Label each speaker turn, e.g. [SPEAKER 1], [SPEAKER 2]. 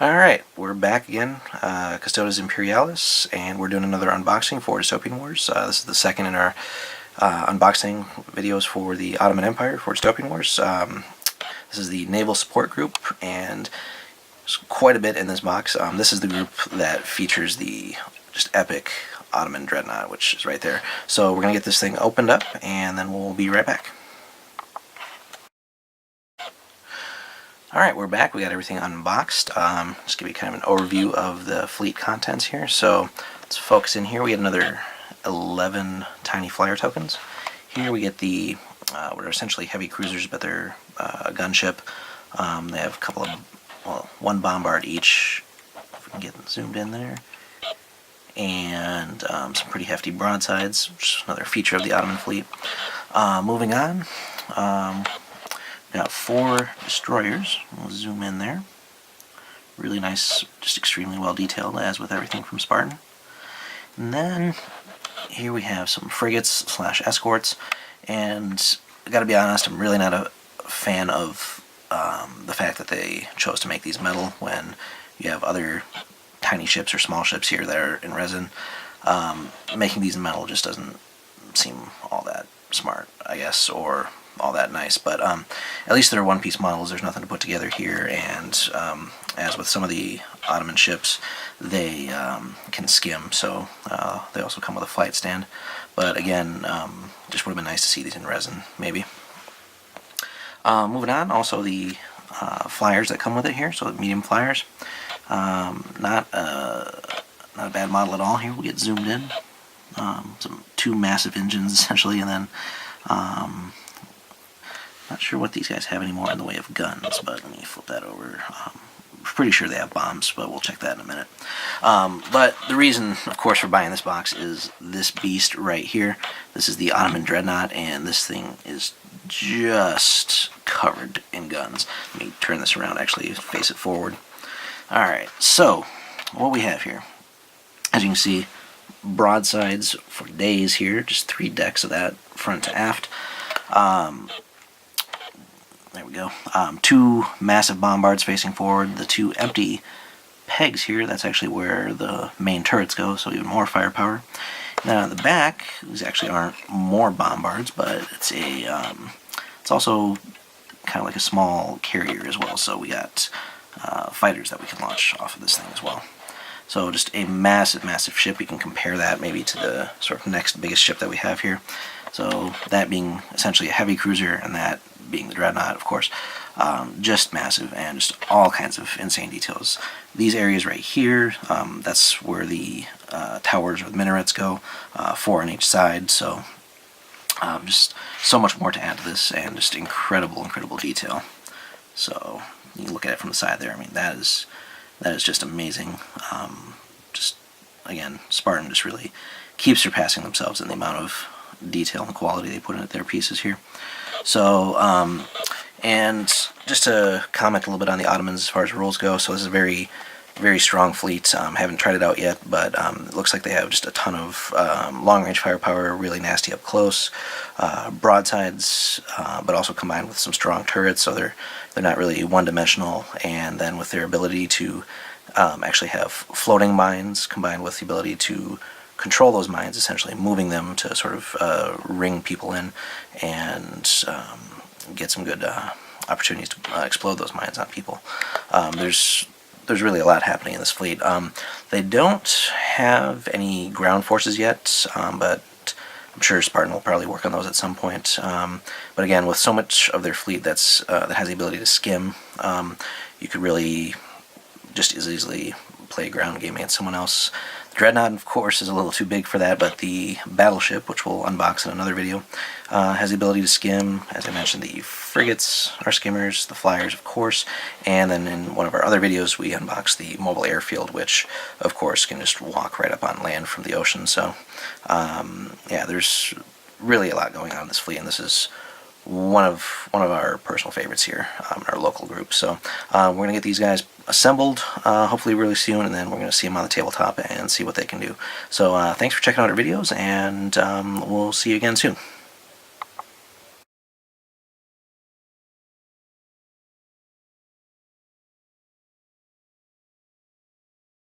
[SPEAKER 1] Alright, we're back again, Custodes Imperialis, and we're doing another unboxing for Dystopian Wars. This is the second in our unboxing videos for the Ottoman Empire for Dystopian Wars. This is the Naval Support Group, and there's quite a bit in this box. This is the group that features the just epic Ottoman Dreadnought, which is right there. So we're going to get this thing opened up, and then we'll be right back. Alright, we're back. We got everything unboxed. Just give you kind of an overview of the fleet contents here. So let's focus in here. We get another 11 tiny flyer tokens. Here we get the, what are essentially heavy cruisers, but they're a gunship. They have a couple of, well, one bombard each, if we can get zoomed in there. And some pretty hefty broadsides, which is another feature of the Ottoman fleet. Moving on. Got 4 destroyers. We'll zoom in there. Really nice, just extremely well detailed, as with everything from Spartan. And then here we have some frigates / escorts. And I gotta be honest, I'm really not a fan of the fact that they chose to make these metal when you have other tiny ships or small ships here that are in resin. Making these in metal just doesn't seem all that smart, I guess, or all that nice, but at least they're one-piece models. There's nothing to put together here, and as with some of the Ottoman ships, they can skim, so they also come with a flight stand. But again, just would have been nice to see these in resin, maybe. Moving on, also the flyers that come with it here, so the medium flyers. Not a bad model at all here. We get zoomed in. Some 2 massive engines, essentially, and then not sure what these guys have anymore in the way of guns, but let me flip that over. Pretty sure they have bombs, but we'll check that in a minute. But the reason, of course, for buying this box is this beast right here. This is the Ottoman Dreadnought, and this thing is just covered in guns. Let me turn this around, actually face it forward. Alright, so what we have here, as you can see, broadsides for days here, just 3 decks of that front to aft. There we go. 2 massive bombards facing forward. The 2 empty pegs here, that's actually where the main turrets go, so even more firepower. Now on the back, these actually aren't more bombards, but it's a it's also kind of like a small carrier as well, so we got fighters that we can launch off of this thing as well. So just a massive, massive ship. We can compare that maybe to the sort of next biggest ship that we have here. So that being essentially a heavy cruiser, and that being the Dreadnought, of course. Just massive, and just all kinds of insane details. These areas right here, that's where the towers or the minarets go, 4 on each side. So just so much more to add to this, and just incredible, incredible detail. So you can look at it from the side there. I mean, that is just amazing. Just again, Spartan just really keeps surpassing themselves in the amount of detail and quality they put into their pieces here. So, and just to comment a little bit on the Ottomans as far as rules go, so this is a very, very strong fleet. Haven't tried it out yet, but it looks like they have just a ton of long-range firepower, really nasty up close, broadsides, but also combined with some strong turrets, so they're not really one-dimensional, and then with their ability to actually have floating mines combined with the ability to control those mines, essentially moving them to sort of ring people in and get some good opportunities to explode those mines on people. There's really a lot happening in this fleet. They don't have any ground forces yet, but I'm sure Spartan will probably work on those at some point. But again, with so much of their fleet that has the ability to skim, you could really just as easily play a ground game against someone else. The Dreadnought, of course, is a little too big for that, but the battleship, which we'll unbox in another video, has the ability to skim. As I mentioned, the frigates are skimmers, the flyers, of course, and then in one of our other videos we unboxed the mobile airfield, which, of course, can just walk right up on land from the ocean. So, yeah, there's really a lot going on in this fleet, and this is one of our personal favorites here in our local group. So we're going to get these guys assembled hopefully really soon, and then we're going to see them on the tabletop and see what they can do. So thanks for checking out our videos, and we'll see you again soon.